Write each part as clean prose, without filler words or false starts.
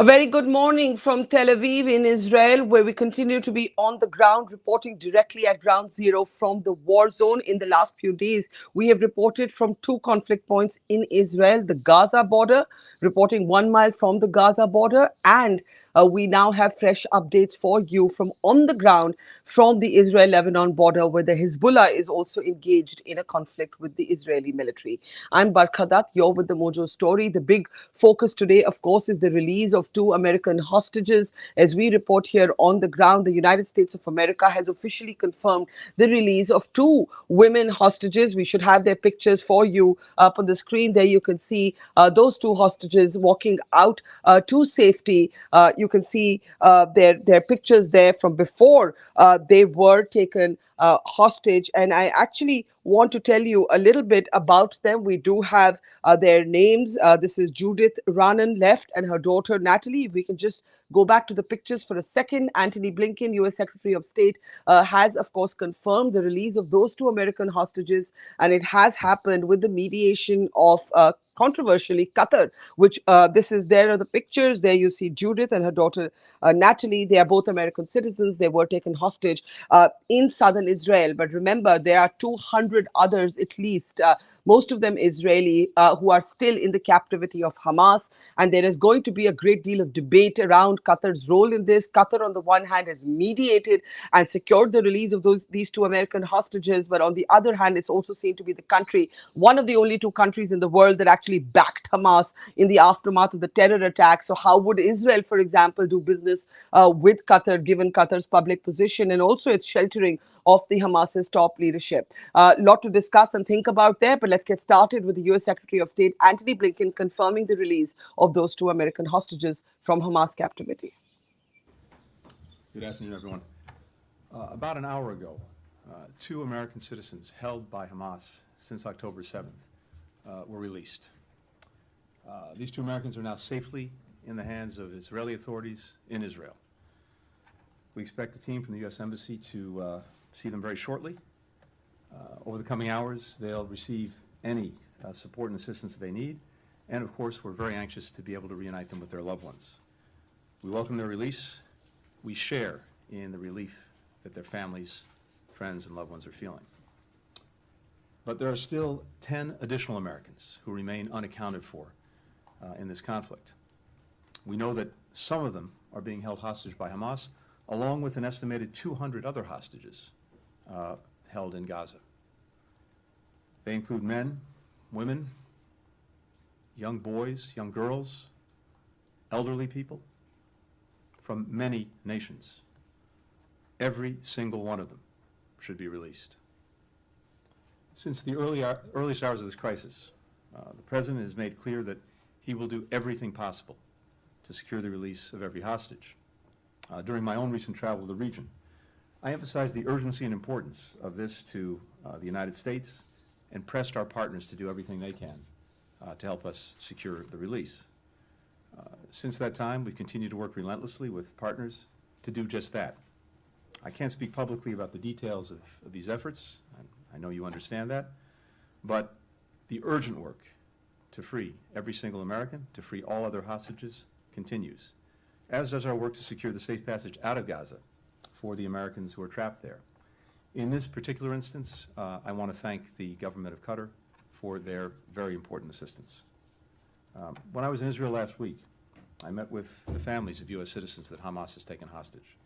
A very good morning from Tel Aviv in Israel, where we continue to be on the ground, reporting directly at ground zero from the war zone. In the last few days, we have reported from two conflict points in Israel, the Gaza border, reporting 1 mile from the Gaza border, and we now have fresh updates for you from on the ground from the Israel Lebanon border, where the Hezbollah is also engaged in a conflict with the Israeli military. I'm Barkha Dutt, you're with the Mojo story. The big focus today, of course, is the release of two American hostages. As we report here on the ground, the United States of America has officially confirmed the release of two women hostages. We should have their pictures for you up on the screen. There you can see those two hostages walking out to safety. You can see their pictures there from before they were taken hostage. And I actually want to tell you a little bit about them. We do have their names. This is Judith Raanan left and her daughter Natalie. If we can just go back to the pictures for a second. Antony Blinken, US Secretary of State, has, of course, confirmed the release of those two American hostages, and it has happened with the mediation of controversially Qatar, which this is there are the pictures. There you see Judith and her daughter Natalie. They are both American citizens. They were taken hostage in southern Israel. But remember, there are 200 others at least. Most of them Israeli, who are still in the captivity of Hamas. And there is going to be a great deal of debate around Qatar's role in this. Qatar, on the one hand, has mediated and secured the release of these two American hostages. But on the other hand, it's also seen to be the country, one of the only two countries in the world that actually backed Hamas in the aftermath of the terror attack. So how would Israel, for example, do business with Qatar, given Qatar's public position and also its sheltering of the Hamas's top leadership? A lot to discuss and think about there, but let's get started with the US Secretary of State, Antony Blinken, confirming the release of those two American hostages from Hamas captivity. Good afternoon, everyone. About an hour ago, two American citizens held by Hamas since October 7th were released. These two Americans are now safely in the hands of Israeli authorities in Israel. We expect a team from the U.S. Embassy to see them very shortly. Over the coming hours, they'll receive any support and assistance they need. And of course, we're very anxious to be able to reunite them with their loved ones. We welcome their release. We share in the relief that their families, friends, and loved ones are feeling. But there are still 10 additional Americans who remain unaccounted for in this conflict. We know that some of them are being held hostage by Hamas, along with an estimated 200 other hostages held in Gaza. They include men, women, young boys, young girls, elderly people from many nations. Every single one of them should be released. Since the earliest hours of this crisis, the President has made clear that he will do everything possible to secure the release of every hostage. During my own recent travel to the region, I emphasized the urgency and importance of this to the United States and pressed our partners to do everything they can to help us secure the release. Since that time, we've continued to work relentlessly with partners to do just that. I can't speak publicly about the details of these efforts. I know you understand that. But the urgent work to free every single American, to free all other hostages, continues, as does our work to secure the safe passage out of Gaza for the Americans who are trapped there. In this particular instance, I want to thank the government of Qatar for their very important assistance. When I was in Israel last week, I met with the families of U.S. citizens that Hamas has taken hostage.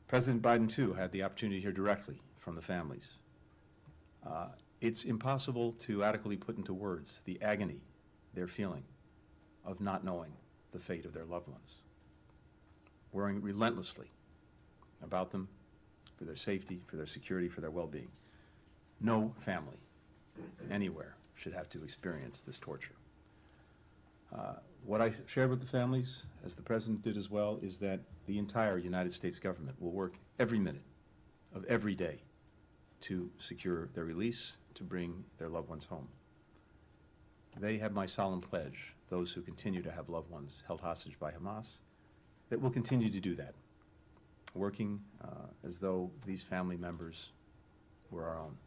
President Biden, too, had the opportunity to hear directly from the families. It's impossible to adequately put into words the agony they're feeling of not knowing the fate of their loved ones. Worrying relentlessly about them, for their safety, for their security, for their well-being. No family anywhere should have to experience this torture. What I shared with the families, as the President did as well, is that the entire United States government will work every minute of every day to secure their release, to bring their loved ones home. They have my solemn pledge, those who continue to have loved ones held hostage by Hamas, that we'll continue to do that, working as though these family members were our own.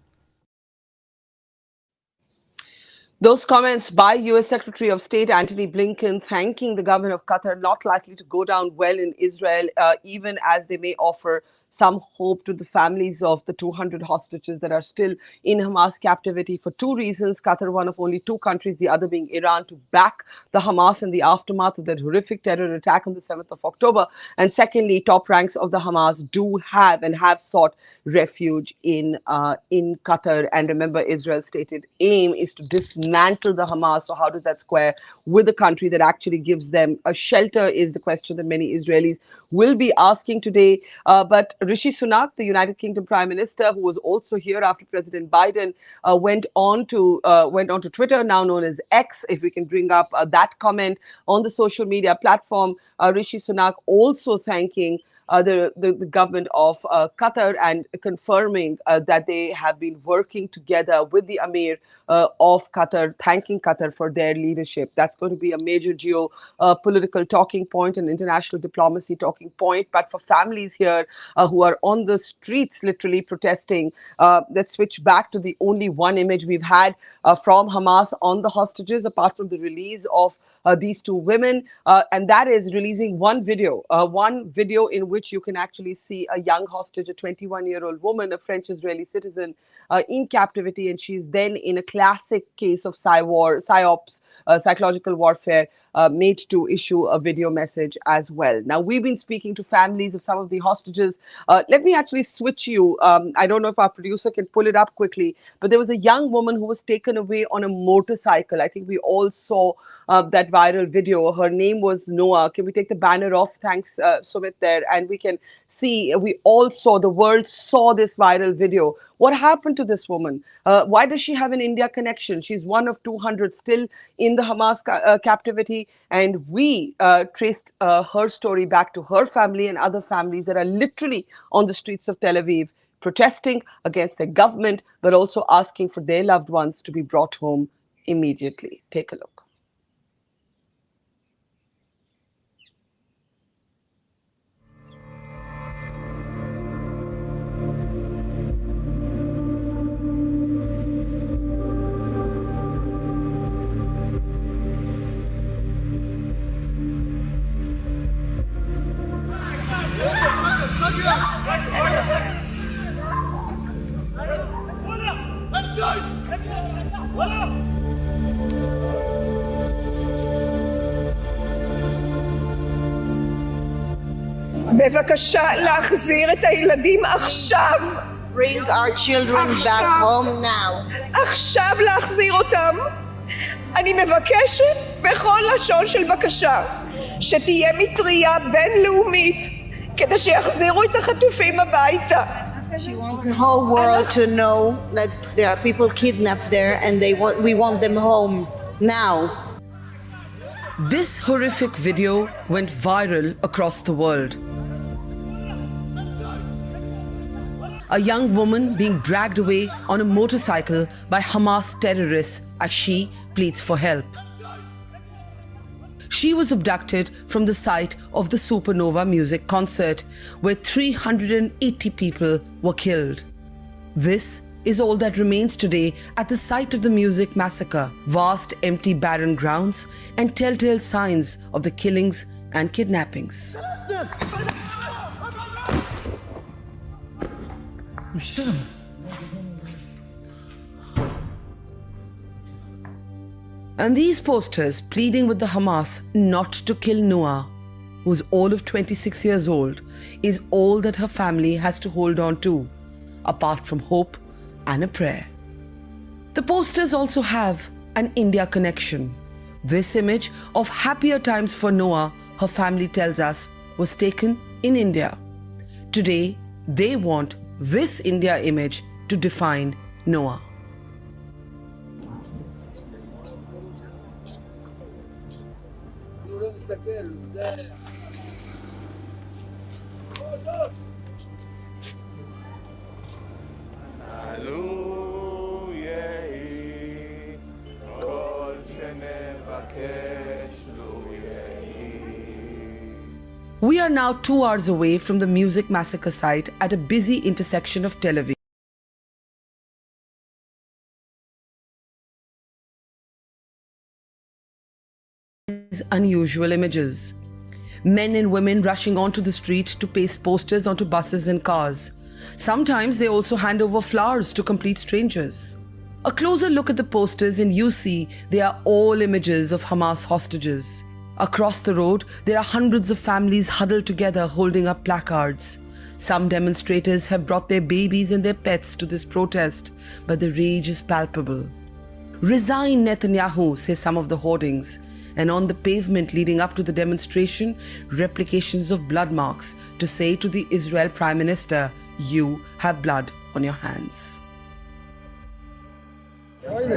Those comments by US Secretary of State Antony Blinken thanking the government of Qatar not likely to go down well in Israel, even as they may offer some hope to the families of the 200 hostages that are still in Hamas captivity for two reasons. Qatar, one of only two countries, the other being Iran, to back the Hamas in the aftermath of that horrific terror attack on the 7th of October. And secondly, top ranks of the Hamas do have and have sought refuge in Qatar. And remember, Israel's stated aim is to dismantle the Hamas. So how does that square with a country that actually gives them a shelter is the question that many Israelis will be asking today. But Rishi Sunak, the United Kingdom Prime Minister, who was also here after President Biden went on to Twitter, now known as X, if we can bring up that comment on the social media platform. Rishi Sunak also thanking the government of Qatar and confirming that they have been working together with the Amir of Qatar, thanking Qatar for their leadership. That's going to be a major political talking point and international diplomacy talking point. But for families here who are on the streets literally protesting, let's switch back to the only one image we've had from Hamas on the hostages, apart from the release of these two women, and that is releasing one video in which you can actually see a young hostage, a 21-year-old woman, a French-Israeli citizen, in captivity, and she's then in a classic case of psyops, psychological warfare, made to issue a video message as well. Now, we've been speaking to families of some of the hostages. Let me actually switch you. I don't know if our producer can pull it up quickly, but there was a young woman who was taken away on a motorcycle. I think we all saw that viral video. Her name was Noah. Can we take the banner off? Thanks, Sumit, there. And we can see, we all saw, the world saw this viral video. What happened to this woman? Why does she have an India connection? She's one of 200 still in the Hamas captivity. And we traced her story back to her family and other families that are literally on the streets of Tel Aviv, protesting against their government, but also asking for their loved ones to be brought home immediately. Take a look. בבקשה להחזיר את הילדים עכשיו. Bring our children back home now. עכשיו להחזיר אותם. אני מבקשת בכל לשון של בקשה שתהיה מטריה בינלאומית כדי שיחזירו את החטופים הביתה. She wants the whole world to know that there are people kidnapped there and we want them home now. This horrific video went viral across the world. A young woman being dragged away on a motorcycle by Hamas terrorists as she pleads for help. She was abducted from the site of the Supernova music concert, where 380 people were killed. This is all that remains today at the site of the music massacre: vast, empty, barren grounds and telltale signs of the killings and kidnappings. And these posters pleading with the Hamas not to kill Noah, who's all of 26 years old, is all that her family has to hold on to, apart from hope and a prayer. The posters also have an India connection. This image of happier times for Noah, her family tells us, was taken in India. Today, they want this India image to define Noah. We are now 2 hours away from the music massacre site at a busy intersection of Tel Aviv. Unusual images. Men and women rushing onto the street to paste posters onto buses and cars. Sometimes they also hand over flowers to complete strangers. A closer look at the posters and you see they are all images of Hamas hostages. Across the road, there are hundreds of families huddled together holding up placards. Some demonstrators have brought their babies and their pets to this protest, but the rage is palpable. Resign Netanyahu, say some of the hoardings. And on the pavement leading up to the demonstration, replications of blood marks to say to the Israel Prime Minister, you have blood on your hands.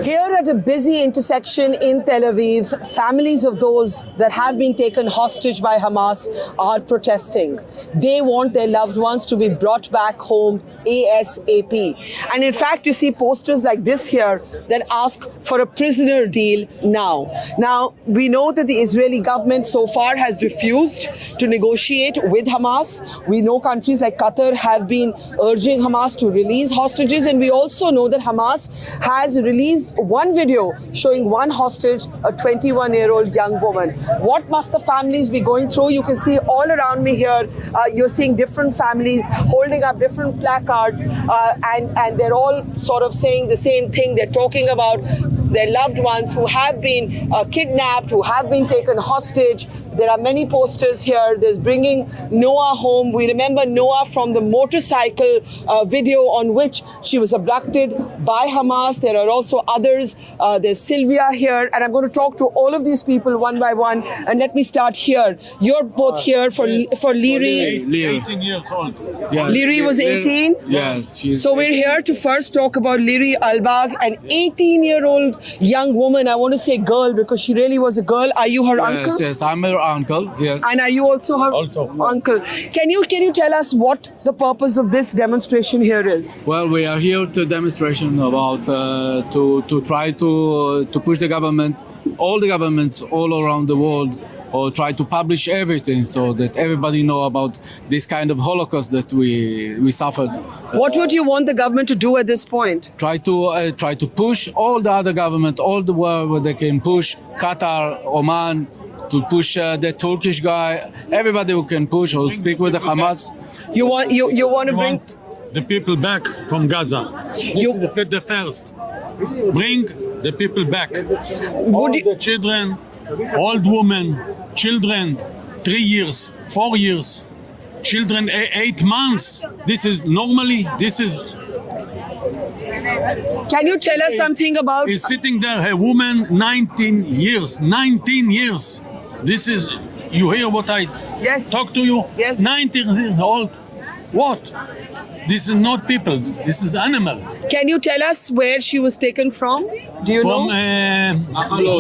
Here at a busy intersection in Tel Aviv, families of those that have been taken hostage by Hamas are protesting. They want their loved ones to be brought back home ASAP. And in fact, you see posters like this here that ask for a prisoner deal now. Now, we know that the Israeli government so far has refused to negotiate with Hamas. We know countries like Qatar have been urging Hamas to release hostages, and we also know that Hamas has released one video showing one hostage, a 21-year-old young woman. What must the families be going through? You can see all around me here, you're seeing different families holding up different placards, and they're all sort of saying the same thing. They're talking about their loved ones who have been kidnapped, who have been taken hostage. There are many posters here. There's bringing Noah home. We remember Noah from the motorcycle video on which she was abducted by Hamas. There are also others. There's Sylvia here. And I'm going to talk to all of these people one by one. And let me start here. You're both here for Liri. 18 years old. Yes. Liri was 18? Yes. So we're here to first talk about Liri Albag, an 18-year-old young woman. I want to say girl because she really was a girl. Are you her uncle? Yes, I'm her uncle. Yes. And are you also her uncle? Can you tell us what the purpose of this demonstration here is? Well, we are here to demonstration about to try to push the government, all the governments all around the world, or try to publish everything so that everybody know about this kind of Holocaust that we suffered. What would you want the government to do at this point? Try to push all the other government, all the world where they can push Qatar, Oman, to push the Turkish guy, everybody who can push or speak with the Hamas. You want to bring the people back from Gaza. You- This is the first. Bring the people back. All the children, old women, children, 3 years, 4 years, children 8 months. This is normally, this is... Can you tell us something about... Is sitting there, a woman, 19 years, 19 years. This is, you hear what I Yes. talk to you? Yes. 19 years old. What? This is not people, this is animal. Can you tell us where she was taken from? Do you From know?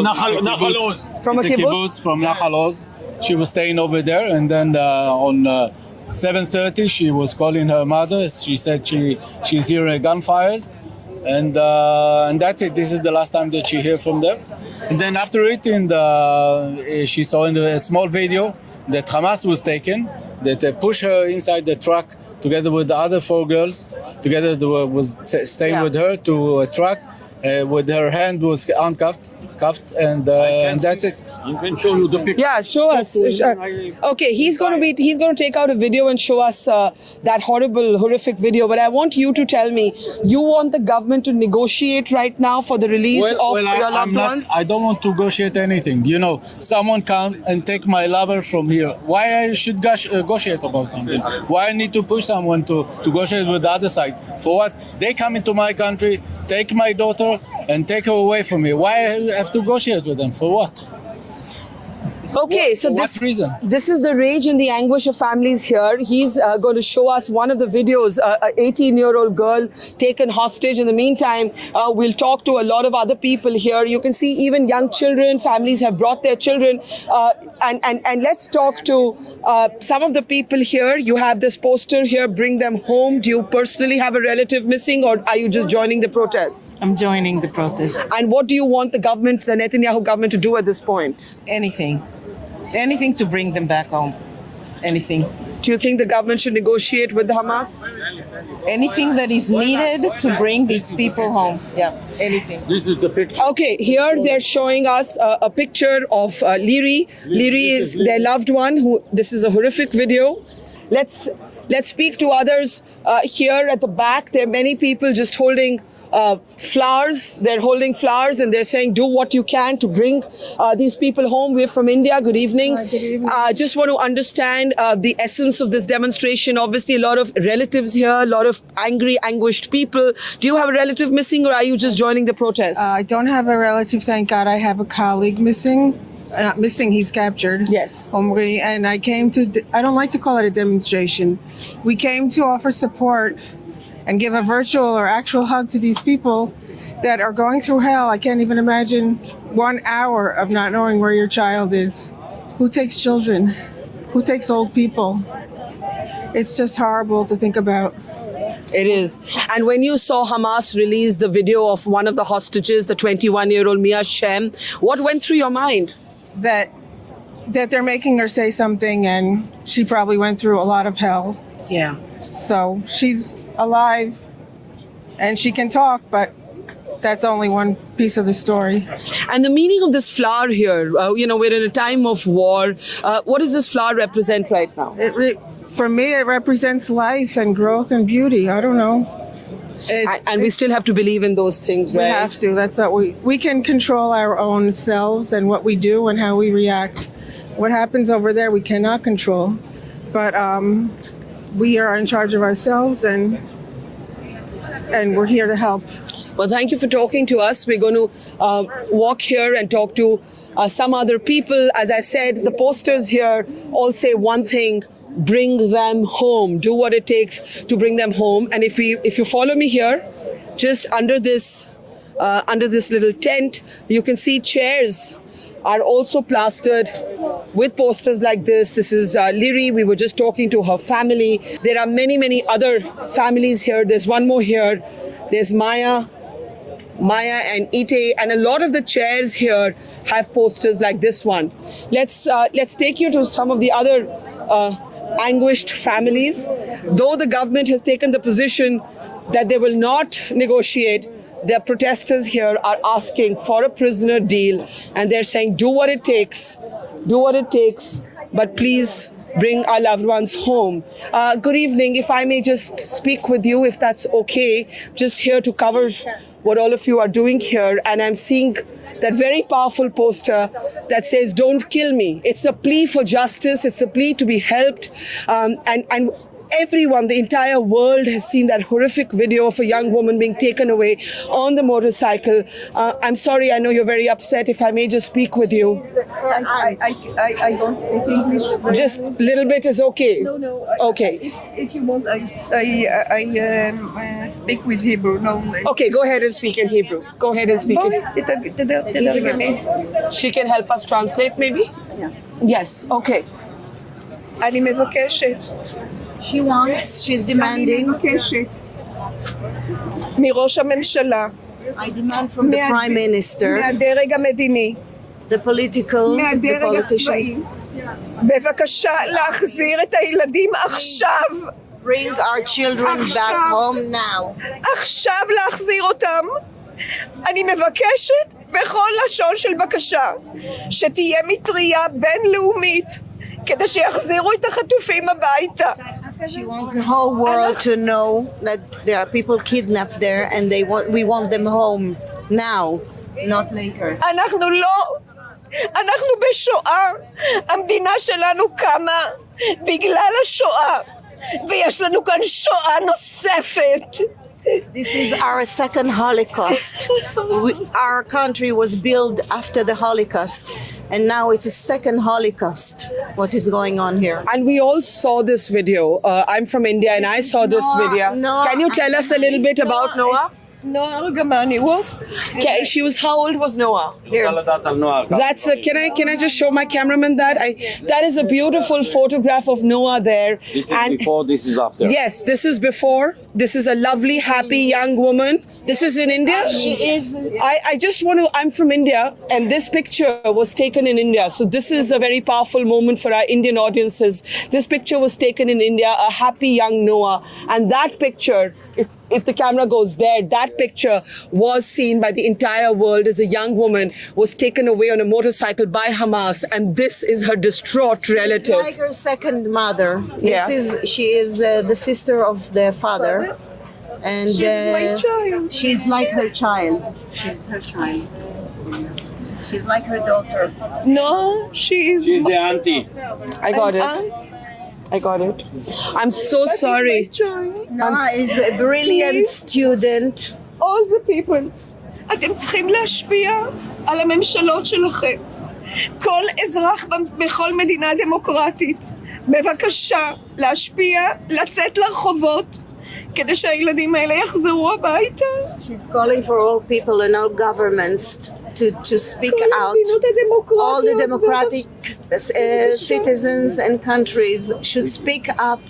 Nahal Oz. From It's a kibbutz? from Nahal Oz. She was staying over there, and then on 7:30 she was calling her mother. She said she's hearing gunfires, and that's it. This is the last time that she heard from them. And then after it, she saw in a small video that Hamas was taken, that they pushed her inside the truck together with the other 4 girls. Together they was staying with her to a truck, with her hand was cuffed, and that's it. I can show you the picture. Yeah, show us. Okay, he's going to take out a video and show us that horrific video. But I want you to tell me, you want the government to negotiate right now for the release of your loved ones? I don't want to negotiate anything. You know, someone come and take my lover from here. Why I should negotiate about something? Why I need to push someone to negotiate with the other side? For what? They come into my country, take my daughter, and take her away from me. Why I have to negotiate with them? For what? Okay, so What reason? this is the rage and the anguish of families here. He's going to show us one of the videos, an 18-year-old girl taken hostage. In the meantime, we'll talk to a lot of other people here. You can see even young children, families have brought their children. And let's talk to some of the people here. You have this poster here, bring them home. Do you personally have a relative missing, or are you just joining the protests? I'm joining the protest. And what do you want the government, the Netanyahu government, to do at this point? Anything to bring them back home. Anything. Do Do you think the government should negotiate with the Hamas? Anything that is needed to bring these people home. Yeah, anything. This is the picture. Okay, here they're showing us a picture of Liri. Liri is their loved one. This is a horrific video. Let's speak to others here at the back. There are many people just holding flowers. They're holding flowers and they're saying, do what you can to bring these people home. We're from India. Good evening. Good evening. Just want to understand the essence of this demonstration. Obviously, a lot of relatives here, a lot of angry, anguished people. Do you have a relative missing or are you just joining the protest? I don't have a relative, thank God. I have a colleague missing. He's captured. Yes. Omri, and I came to, I don't like to call it a demonstration. We came to offer support and give a virtual or actual hug to these people that are going through hell. I can't even imagine 1 hour of not knowing where your child is. Who takes children? Who takes old people? It's just horrible to think about. It is. And when you saw Hamas release the video of one of the hostages, the 21-year-old Mia Shem, what went through your mind? That they're making her say something, and she probably went through a lot of hell. Yeah. So she's alive and she can talk, but that's only one piece of the story. And the meaning of this flower here, we're in a time of war. What does this flower represent right now? For me, it represents life and growth and beauty. I don't know. And we still have to believe in those things, right? We have to. That's what we can control our own selves and what we do and how we react. What happens over there, we cannot control. But we are in charge of ourselves, and we're here to help. Well, thank you for talking to us. We're going to walk here and talk to some other people. As I said, the posters here all say one thing: bring them home. Do what it takes to bring them home. And if you follow me here, just under this little tent, you can see chairs are also plastered with posters like this. This is Liri. We were just talking to her family. There are many, many other families here. There's one more here. There's Maya and Ite, and a lot of the chairs here have posters like this one. Let's take you to some of the other anguished families. Though the government has taken the position that they will not negotiate, the protesters here are asking for a prisoner deal, and they're saying, do what it takes, but please bring our loved ones home. Good evening. If I may just speak with you, if that's okay, just here to cover what all of you are doing here. And I'm seeing that very powerful poster that says, don't kill me. It's a plea for justice. It's a plea to be helped. And everyone, the entire world has seen that horrific video of a young woman being taken away on the motorcycle. I'm sorry, I know you're very upset. If I may just speak with you. I don't speak English. Just a little bit is okay? No. Okay. If you want, I speak with Hebrew. No. Okay, go ahead and speak in Hebrew. Go ahead and speak in She can help us translate maybe? Yeah. Yes, okay. אני מבקשת. She's demanding. אני מבקשת מראש הממשלה, I demand from the Prime Minister, מהדרג המדיני, the מהדרג politicians, הצבאי, בבקשה להחזיר את הילדים עכשיו. bring our children back home now. עכשיו להחזיר אותם. אני מבקשת בכל לשון של בקשה שתהיה מטריה בינלאומית כדי שיחזירו את החטופים הביתה. She wants the whole world to know that there are people kidnapped there, and we want them home now, not later. אנחנו בשואה. המדינה שלנו קמה בגלל השואה, ויש לנו כאן שואה נוספת. This is our second Holocaust. Our country was built after the Holocaust, and now it's a second Holocaust. What is going on here? And we all saw this video. I'm from India and I saw this video. Noah, Can you tell us a little bit about Noah? נועה ארגמני, what? Okay, she was, how old was Noah? That's a, can I just show my cameraman that? That is a beautiful photograph of Noah there. This is before, this is after. Yes, this is before. This is a lovely, happy young woman. This is in India? She is. I just want to, I'm from India, and this picture was taken in India. So this is a very powerful moment for our Indian audiences. This picture was taken in India, a happy young Noah. And that picture, if the camera goes there, that picture was seen by the entire world as a young woman was taken away on a motorcycle by Hamas. And this is her distraught relative. Like her second mother. Yeah. She is the sister of the father. And she's like her child. She's her child. She's like her daughter. No, she's the auntie. I got it. I got it. I'm so sorry. Noah is a brilliant student. all the people. אתם צריכים להשפיע על הממשלות שלכם. כל אזרח בכל מדינה דמוקרטית, בבקשה להשפיע, לצאת לרחובות, כדי שהילדים האלה יחזרו הביתה. She's calling for all people and all governments to speak out. All the democratic citizens and countries should speak up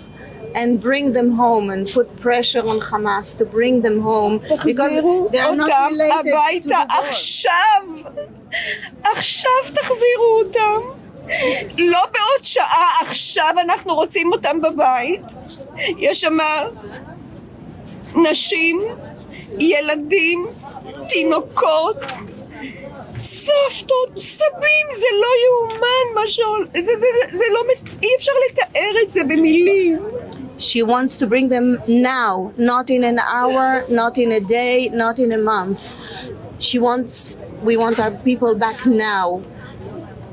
and bring them home and put pressure on Hamas to bring them home because they are not related to הביתה the war. עכשיו תחזירו אותם. לא בעוד שעה, עכשיו אנחנו רוצים אותם בבית. יש שם נשים, ילדים, תינוקות, סבתות, סבים, זה לא יאומן מה זה לא, אי אפשר לתאר את זה במילים. She wants to bring them now, not in an hour, not in a day, not in a month. We want our people back now.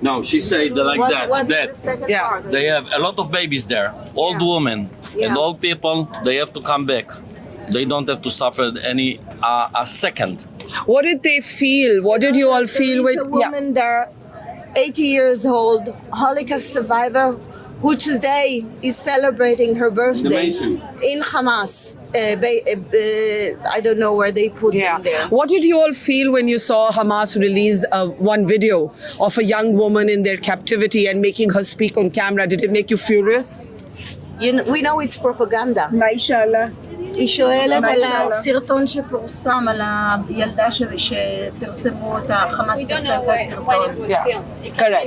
No, she said like that. What That is the second Yeah. part? they have a lot of babies there, old women and Yeah. old people. They have to come back. They don't have to suffer any a second. What did they feel? What did you all feel There when? is a woman there, 80 years old, Holocaust survivor, who today is celebrating her birthday in Hamas. I don't know where they put them there. What did you all feel when you saw Hamas release one video of a young woman in their captivity and making her speak on camera? Did it make you furious? We know it's propaganda. מה היא שאלה? היא שואלת על הסרטון שפורסם, על הילדה שפרסמו את החמאס פרסם את הסרטון. Correct.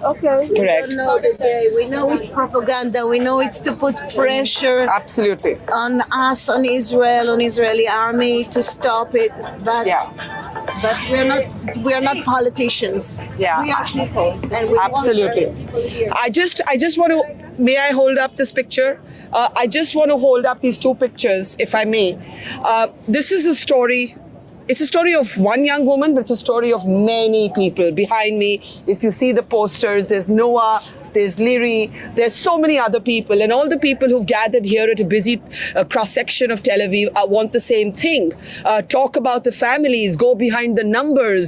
אוקיי. We Correct. don't know the day. We know it's propaganda. We know it's to put pressure Absolutely. on us, on Israel, on Israeli army to stop it. But we are not politicians. Yeah. We are people, and we Absolutely. want people here. I just want to, may I hold up this picture? I just want to hold up these two pictures, if I may. This is a story. It's a story of one young woman, but it's a story of many people. Behind me, if you see the posters, there's Noah, there's Liri, there's so many other people. And all the people who've gathered here at a busy cross-section of Tel Aviv want the same thing. Talk about the families, go behind the numbers,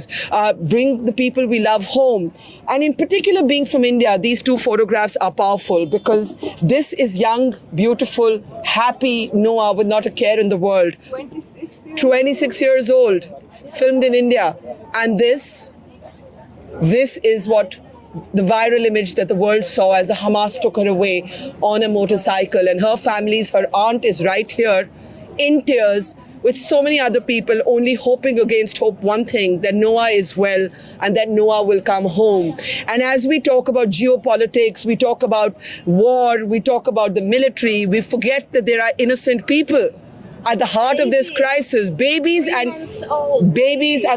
bring the people we love home. And in particular, being from India, these two photographs are powerful because this is young, beautiful, happy Noah with not a care in the world. 26 years old, filmed in India. And this is what the viral image that the world saw as the Hamas took her away on a motorcycle. And her family's, her aunt is right here in tears with so many other people only hoping against hope one thing, that Noah is well and that Noah will come home. And as we talk about geopolitics, we talk about war, we talk about the military, we forget that there are innocent people at the heart of this crisis. Babies, I'm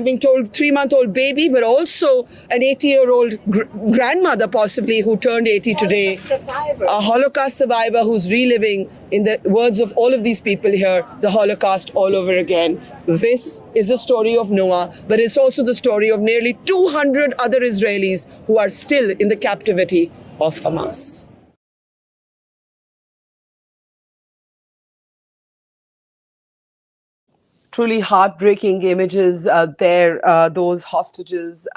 being told 3-month-old baby, but also an 80-year-old grandmother possibly who turned 80 today. A Holocaust survivor who's reliving, in the words of all of these people here, the Holocaust all over again. This is the story of Noah, but it's also the story of nearly 200 other Israelis who are still in the captivity of Hamas. Truly heartbreaking images there. Those hostages,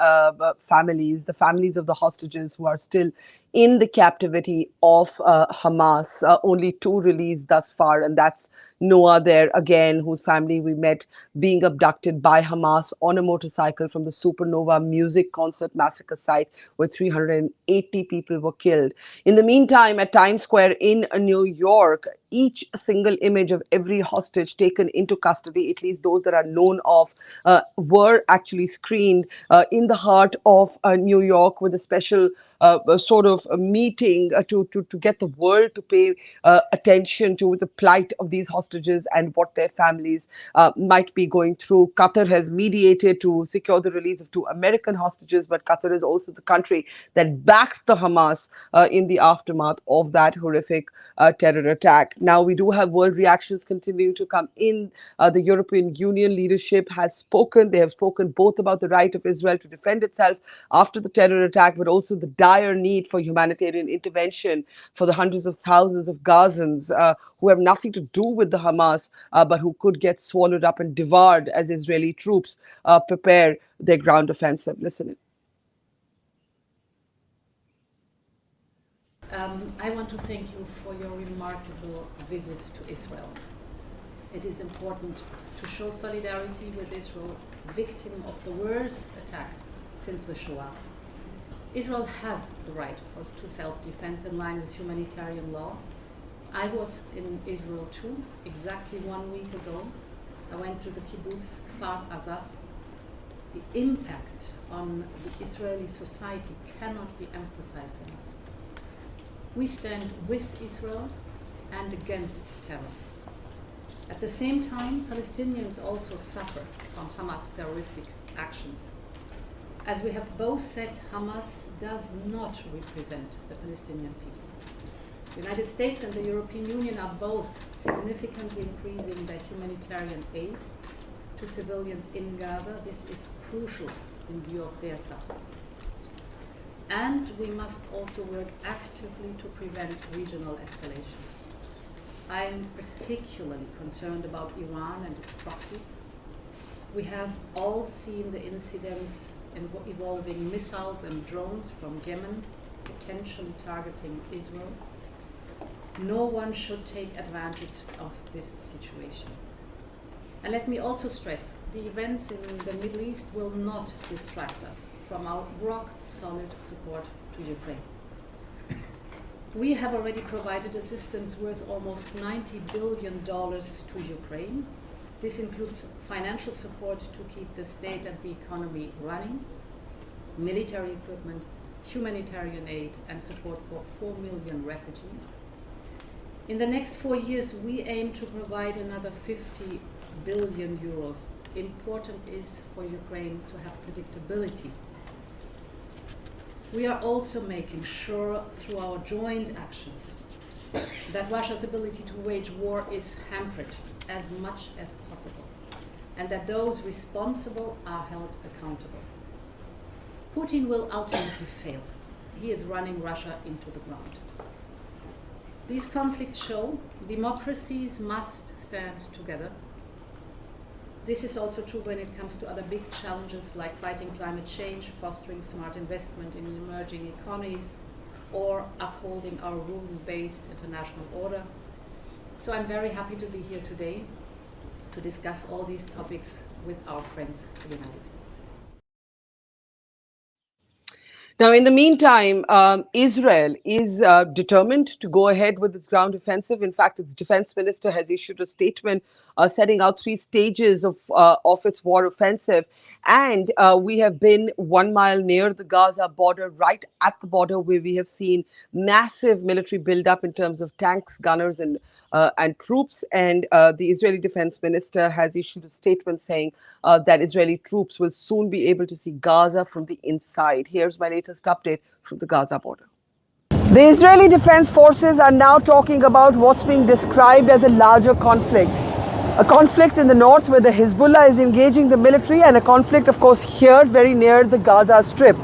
families, the families of the hostages who are still in the captivity of Hamas. Only 2 released thus far, and that's Noah there again, whose family we met being abducted by Hamas on a motorcycle from the Supernova music concert massacre site where 380 people were killed. In the meantime, at Times Square in New York, each single image of every hostage taken into custody, at least those that are known of, were actually screened in the heart of New York with a special sort of a meeting to get the world to pay attention to the plight of these hostages and what their families might be going through. Qatar has mediated to secure the release of 2 American hostages, but Qatar is also the country that backed the Hamas in the aftermath of that horrific terror attack. Now, we do have world reactions continuing to come in. The European Union leadership has spoken. They have spoken both about the right of Israel to defend itself after the terror attack, but also the dire need for humanitarian intervention for the hundreds of thousands of Gazans who have nothing to do with the Hamas, but who could get swallowed up and devoured as Israeli troops prepare their ground offensive. Listen in. I want to thank you for your remarkable visit to Israel. It is important to show solidarity with Israel, victim of the worst attack since the Shoah. Israel has the right to self-defense in line with humanitarian law. I was in Israel too, exactly 1 week ago. I went to the kibbutz Kfar Aza. The impact on the Israeli society cannot be emphasized enough. We stand with Israel and against terror. At the same time, Palestinians also suffer from Hamas terroristic actions. As we have both said, Hamas does not represent the Palestinian people. The United States and the European Union are both significantly increasing their humanitarian aid to civilians in Gaza. This is crucial in view of their suffering. And we must also work actively to prevent regional escalation. I am particularly concerned about Iran and its proxies. We have all seen the incidents involving missiles and drones from Yemen, potentially targeting Israel. No one should take advantage of this situation. And let me also stress, the events in the Middle East will not distract us from our rock-solid support to Ukraine. We have already provided assistance worth almost $90 billion to Ukraine. This includes financial support to keep the state and the economy running, military equipment, humanitarian aid, and support for 4 million refugees. In the next 4 years, we aim to provide another 50 billion euros. Important is for Ukraine to have predictability. We are also making sure through our joint actions that Russia's ability to wage war is hampered as much as possible, and that those responsible are held accountable. Putin will ultimately fail. He is running Russia into the ground. These conflicts show democracies must stand together. This is also true when it comes to other big challenges like fighting climate change, fostering smart investment in emerging economies, or upholding our rules-based international order. So I'm very happy to be here today to discuss all these topics with our friends in the United States. Now, in the meantime, Israel is determined to go ahead with its ground offensive. In fact, its defense minister has issued a statement setting out 3 stages of its war offensive. And we have been 1 mile near the Gaza border, right at the border, where we have seen massive military buildup in terms of tanks, gunners, and troops. And the Israeli defense minister has issued a statement saying that Israeli troops will soon be able to see Gaza from the inside. Here's my latest update from the Gaza border. The Israeli Defense Forces are now talking about what's being described as a larger conflict. A conflict in the north where the Hezbollah is engaging the military, and a conflict, of course, here very near the Gaza Strip.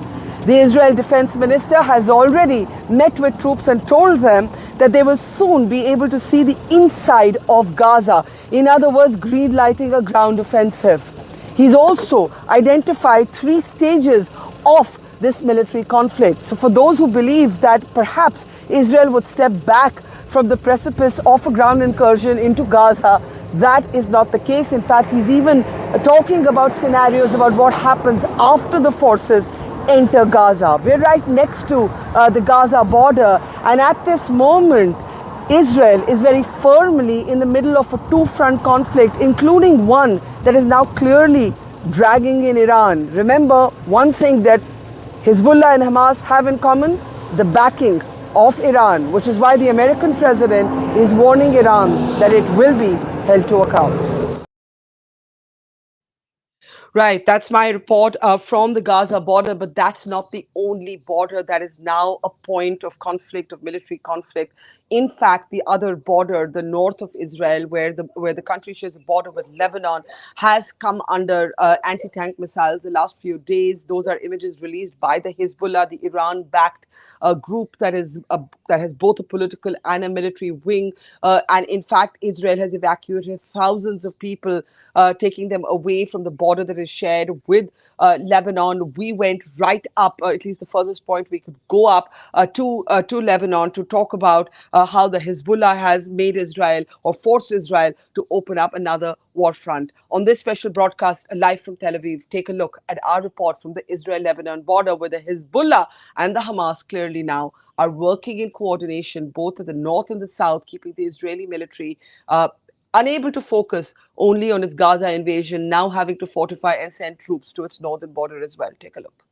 The Israel Defense Minister has already met with troops and told them that they will soon be able to see the inside of Gaza. In other words, green lighting a ground offensive. He's also identified 3 stages of this military conflict. So for those who believe that perhaps Israel would step back from the precipice of a ground incursion into Gaza, that is not the case. In fact, he's even talking about scenarios about what happens after the forces enter Gaza. We're right next to the Gaza border, and at this moment, Israel is very firmly in the middle of a 2-front conflict, including one that is now clearly dragging in Iran. Remember, one thing that Hezbollah and Hamas have in common: the backing of Iran, which is why the American president is warning Iran that it will be held to account. Right, that's my report from the Gaza border, but that's not the only border that is now a point of conflict, of military conflict. In fact, the other border, the north of Israel, where the country shares a border with Lebanon, has come under anti-tank missiles the last few days. Those are images released by the Hezbollah, the Iran-backed group that has both a political and a military wing. And in fact, Israel has evacuated thousands of people, taking them away from the border that is shared with Lebanon. We went right up, at least the furthest point we could go up to Lebanon, to talk about how the Hezbollah has made Israel, or forced Israel, to open up another war front. On this special broadcast live from Tel Aviv, take a look at our report from the Israel-Lebanon border, where the Hezbollah and the Hamas clearly now are working in coordination, both at the north and the south, keeping the Israeli military unable to focus only on its Gaza invasion, now having to fortify and send troops to its northern border as well. Take a look.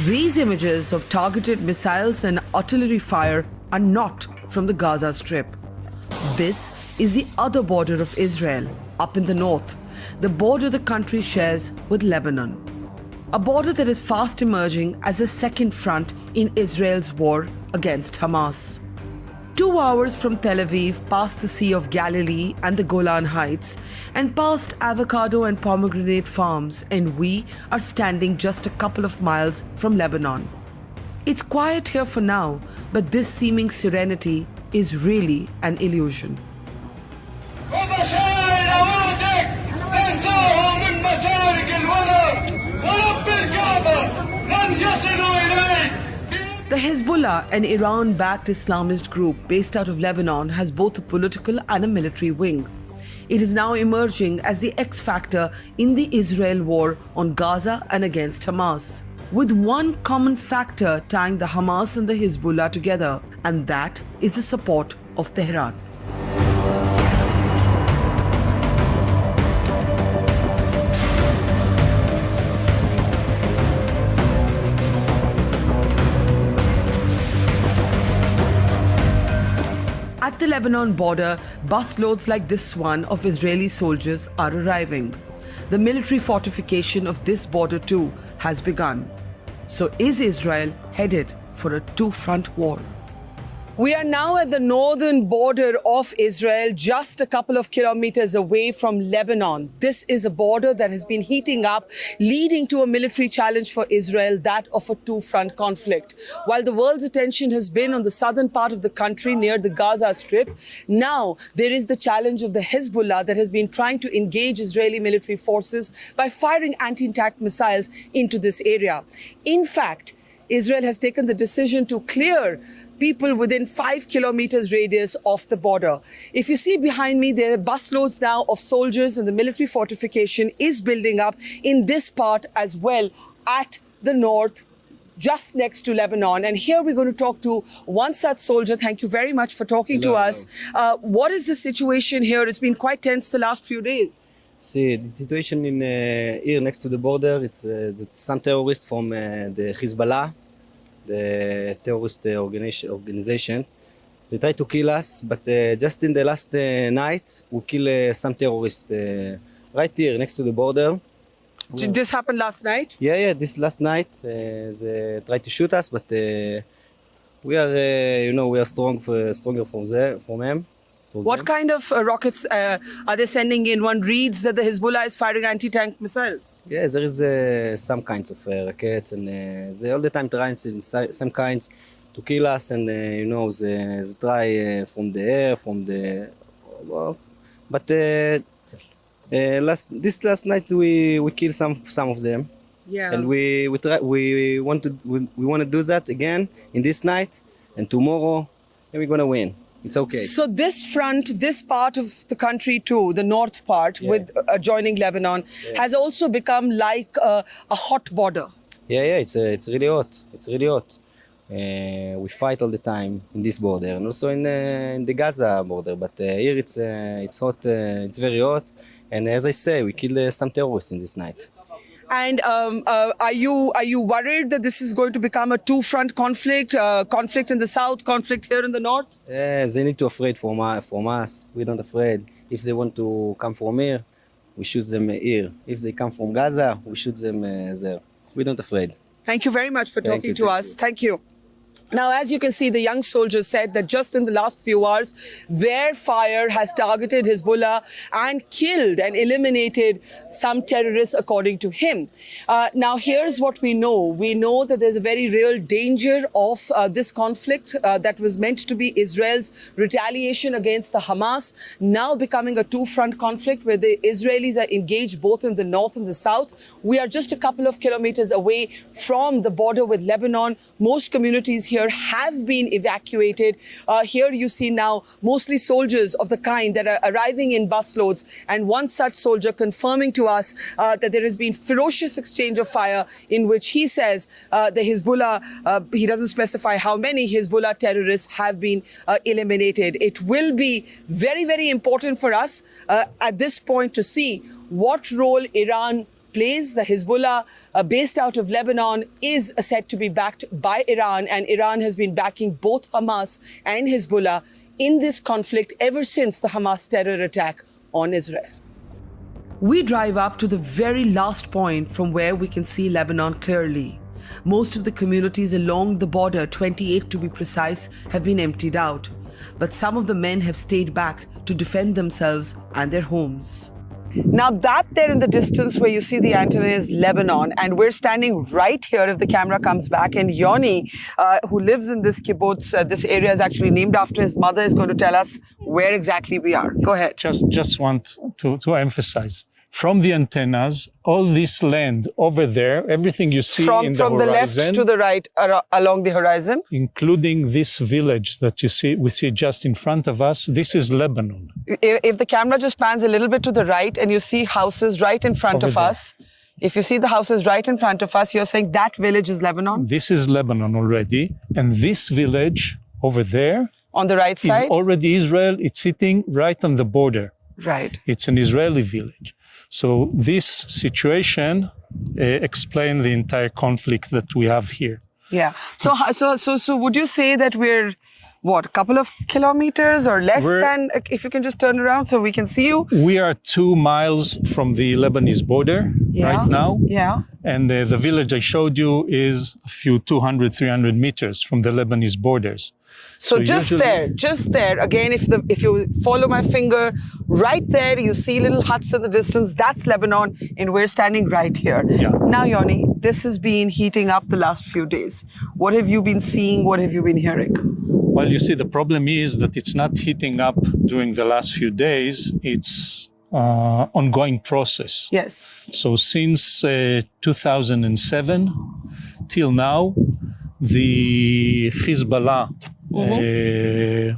These images of targeted missiles and artillery fire are not from the Gaza Strip. This is the other border of Israel, up in the north, the border the country shares with Lebanon. A border that is fast emerging as a second front in Israel's war against Hamas. 2 hours from Tel Aviv, past the Sea of Galilee and the Golan Heights, and past avocado and pomegranate farms, and we are standing just a couple of miles from Lebanon. It's quiet here for now, but this seeming serenity is really an illusion. The Hezbollah, an Iran-backed Islamist group based out of Lebanon, has both a political and a military wing. It is now emerging as the X factor in the Israel war on Gaza and against Hamas, with one common factor tying the Hamas and the Hezbollah together, and that is the support of Tehran. At the Lebanon border, busloads like this one of Israeli soldiers are arriving. The military fortification of this border too has begun. So is Israel headed for a 2-front war? We are now at the northern border of Israel, just a couple of kilometers away from Lebanon. This is a border that has been heating up, leading to a military challenge for Israel, that of a 2-front conflict. While the world's attention has been on the southern part of the country near the Gaza Strip, now there is the challenge of the Hezbollah that has been trying to engage Israeli military forces by firing anti-tank missiles into this area. In fact, Israel has taken the decision to clear people within 5 kilometers radius of the border. If you see behind me, there are busloads now of soldiers, and the military fortification is building up in this part as well, at the north, just next to Lebanon. And here we're going to talk to one such soldier. Thank you very much for talking to us. What is the situation here? It's been quite tense the last few days. See, the situation in here next to the border, it's some terrorists from the Hezbollah, the terrorist organization. They try to kill us, but just in the last night, we kill some terrorists right here next to the border. Did this happen last night? Yeah, this last night they tried to shoot us, but we are, we are stronger from them. What kind of rockets are they sending in? One reads that the Hezbollah is firing anti-tank missiles. Yeah, there is some kinds of rockets, and they all the time trying some kinds to kill us, and they try from the air, from the. Well, but last night we killed some of them. Yeah. And we want to do that again in this night, and tomorrow, and we're gonna win. It's okay. So this front, this part of the country too, the north part with adjoining Lebanon, has also become like a hot border. Yeah, it's really hot. It's really hot. We fight all the time in this border, and also in the Gaza border. But here it's hot. It's very hot. And as I say, we killed some terrorists in this night. And are you worried that this is going to become a two-front conflict? Conflict in the south, conflict here in the north? They need to afraid from us. We're not afraid. If they want to come from here, we shoot them here. If they come from Gaza, we shoot them there. We're not afraid. Thank you very much for talking to us. Thank you. Now, as you can see, the young soldiers said that just in the last few hours, their fire has targeted Hezbollah and killed and eliminated some terrorists, according to him. Now, here's what we know. We know that there's a very real danger of this conflict that was meant to be Israel's retaliation against the Hamas, now becoming a two-front conflict where the Israelis are engaged both in the north and the south. We are just a couple of kilometers away from the border with Lebanon. Most communities here have been evacuated. Here you see now mostly soldiers of the kind that are arriving in busloads, and one such soldier confirming to us that there has been ferocious exchange of fire in which he says the Hezbollah, he doesn't specify how many Hezbollah terrorists have been eliminated. It will be very, very important for us at this point to see what role Iran plays. The Hezbollah, based out of Lebanon, is said to be backed by Iran, and Iran has been backing both Hamas and Hezbollah in this conflict ever since the Hamas terror attack on Israel. We drive up to the very last point from where we can see Lebanon clearly. Most of the communities along the border, 28 to be precise, have been emptied out. But some of the men have stayed back to defend themselves and their homes. Now that there in the distance where you see the antenna is Lebanon, and we're standing right here if the camera comes back, and Yoni, who lives in this kibbutz, this area is actually named after his mother, is going to tell us where exactly we are. Go ahead. Just want to emphasize, from the antennas, all this land over there, everything you see in the horizon. From the left to the right along the horizon? Including this village that we see just in front of us, this is Lebanon. If the camera just pans a little bit to the right and you see houses right in front of us, if you see the houses right in front of us, you're saying that village is Lebanon? This is Lebanon already. And this village over there, on the right side, is already Israel. It's sitting right on the border. Right. It's an Israeli village. So this situation explains the entire conflict that we have here. Yeah. So would you say that we're, what, a couple of kilometers or less than, if you can just turn around so we can see you? We are 2 miles from the Lebanese border right now. Yeah. And the village I showed you is a few 200, 300 meters from the Lebanese borders. So just there, again, if you follow my finger, right there, you see little huts in the distance, that's Lebanon, and we're standing right here. Yeah. Now, Yoni, this has been heating up the last few days. What have you been seeing? What have you been hearing? Well, you see, the problem is that it's not heating up during the last few days. It's ongoing process. Yes. So since 2007 till now, the Hezbollah,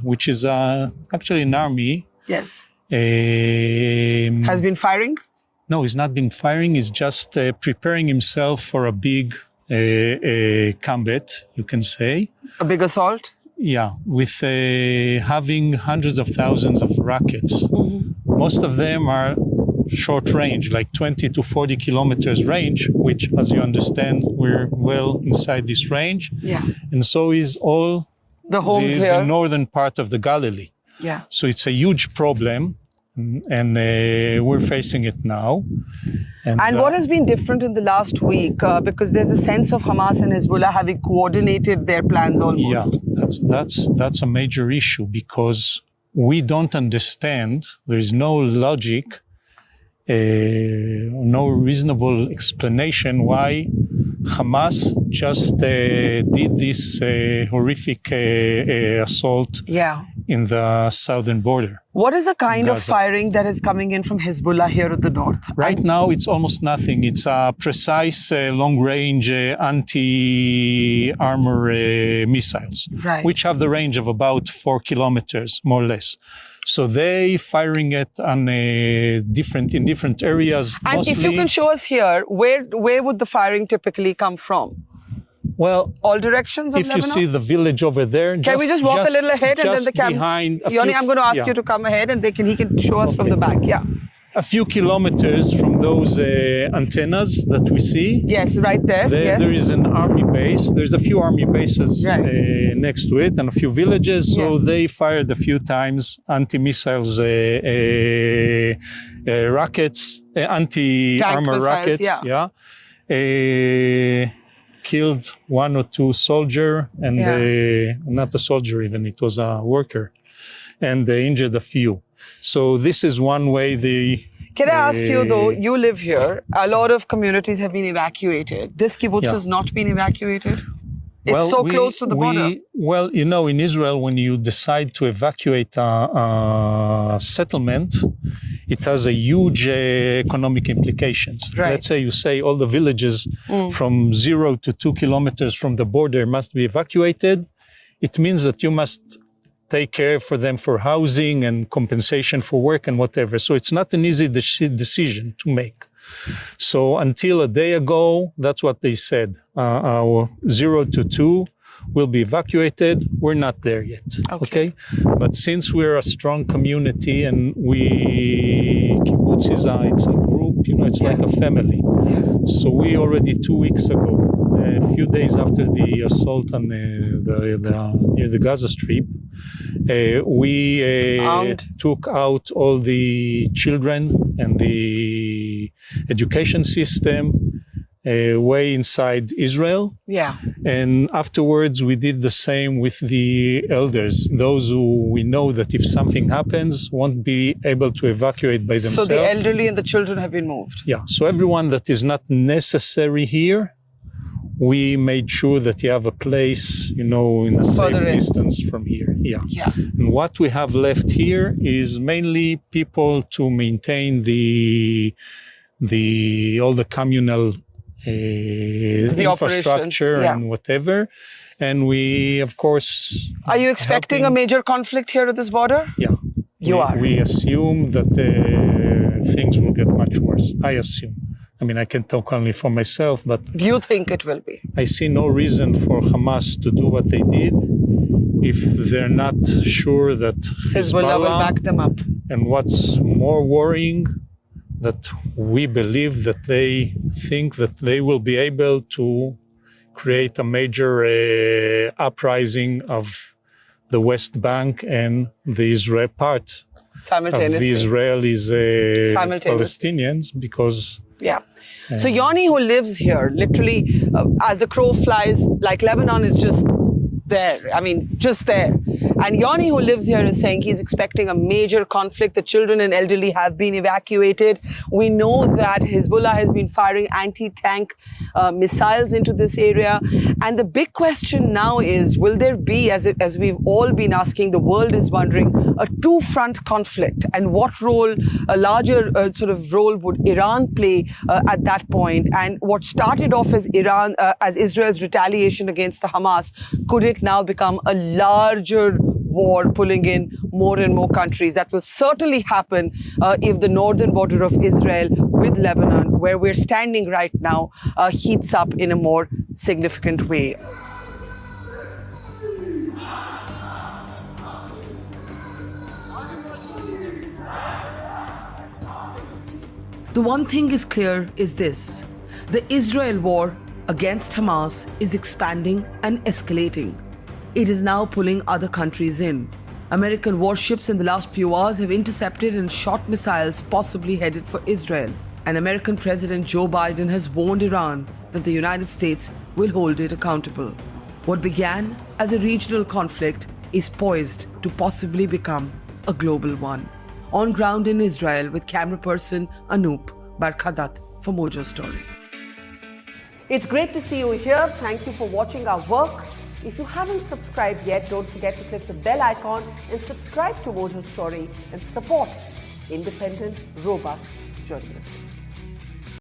which is actually an army. Yes. Has been firing? No, he's not been firing. He's just preparing himself for a big combat, you can say. A big assault? Yeah, with having hundreds of thousands of rockets. Most of them are short range, like 20 to 40 kilometers range, which, as you understand, we're well inside this range. Yeah. And so is all the homes here, the northern part of the Galilee. Yeah. So it's a huge problem, and we're facing it now. And what has been different in the last week? Because there's a sense of Hamas and Hezbollah having coordinated their plans almost. Yeah, that's a major issue, because we don't understand, there is no logic, no reasonable explanation why Hamas just did this horrific assault in the southern border. What is the kind of Gaza. firing that is coming in from Hezbollah here at the north? Right now, it's almost nothing. It's a precise, long-range anti-armor missiles, Right. which have the range of about 4 kilometers, more or less. So they firing it on in different areas. And mostly, if you can show us here, where would the firing typically come from? well, All directions of if Lebanon? you see the village over there, Can we just walk a little ahead and then just the camera? behind Yoni, I'm going to ask you to come ahead and he can show us from the back. Yeah. a few kilometers from those antennas that we see. Yes, right there. Yes. There is an army base. There's a few army bases next to it and a few villages. So Yes. they fired a few times anti-missiles rockets, anti-armor missiles, rockets. yeah. Killed one or two soldier and not a soldier even, it was a worker. And they injured a few. So this is one way they... Can I ask you though, you live here, a lot of communities have been evacuated. This kibbutz has not been evacuated? It's so close to the border. Well, you know, in Israel, when you decide to evacuate a settlement, it has a huge economic implications. Right. Let's say you say all the villages from 0 to 2 kilometers from the border must be evacuated. It means that you must take care for them for housing and compensation for work and whatever. So it's not an easy decision to make. So until a day ago, that's what they said. 0 to 2 will be evacuated. We're not there yet. Okay. But since we're a strong community and kibbutz is it's a group, you know, it's like a family. So we already 2 weeks ago, a few days after the assault on near the Gaza Strip, we took out all the children and the education system way inside Israel. Yeah. And afterwards, we did the same with the elders, those who we know that if something happens, won't be able to evacuate by themselves. So the elderly and the children have been moved? Yeah. So everyone that is not necessary here, we made sure that you have a place, you know, in a safe distance from here. Yeah. And what we have left here is mainly people to maintain all the communal infrastructure and whatever. And we, of course... Are you expecting a major conflict here at this border? Yeah. You are? We assume that things will get much worse. I assume. I mean, I can talk only for myself, but... Do you think it will be? I see no reason for Hamas to do what they did if they're not sure that Hezbollah will back them up. And what's more worrying, that we believe that they think that they will be able to create a major uprising of the West Bank and the Israel part of the Israelis Palestinians, because... Yeah. So Yoni, who lives here, literally, as the crow flies, like Lebanon is just there. I mean, just there. And Yoni, who lives here, is saying he's expecting a major conflict. The children and elderly have been evacuated. We know that Hezbollah has been firing anti-tank missiles into this area. And the big question now is, will there be, as we've all been asking, the world is wondering, a two-front conflict? And what role, a larger sort of role would Iran play at that point? And what started off as as Israel's retaliation against the Hamas, could it now become a larger war pulling in more and more countries? That will certainly happen if the northern border of Israel with Lebanon, where we're standing right now, heats up in a more significant way. The one thing is clear is this: the Israel war against Hamas is expanding and escalating. It is now pulling other countries in. American warships in the last few hours have intercepted and shot missiles possibly headed for Israel. And American President Joe Biden has warned Iran that the United States will hold it accountable. What began as a regional conflict is poised to possibly become a global one. On ground in Israel with camera person Anoop, Barkha Dutt for Mojo Story. It's great to see you here. Thank you for watching our work. If you haven't subscribed yet, don't forget to click the bell icon and subscribe to Mojo Story and support independent, robust journalism.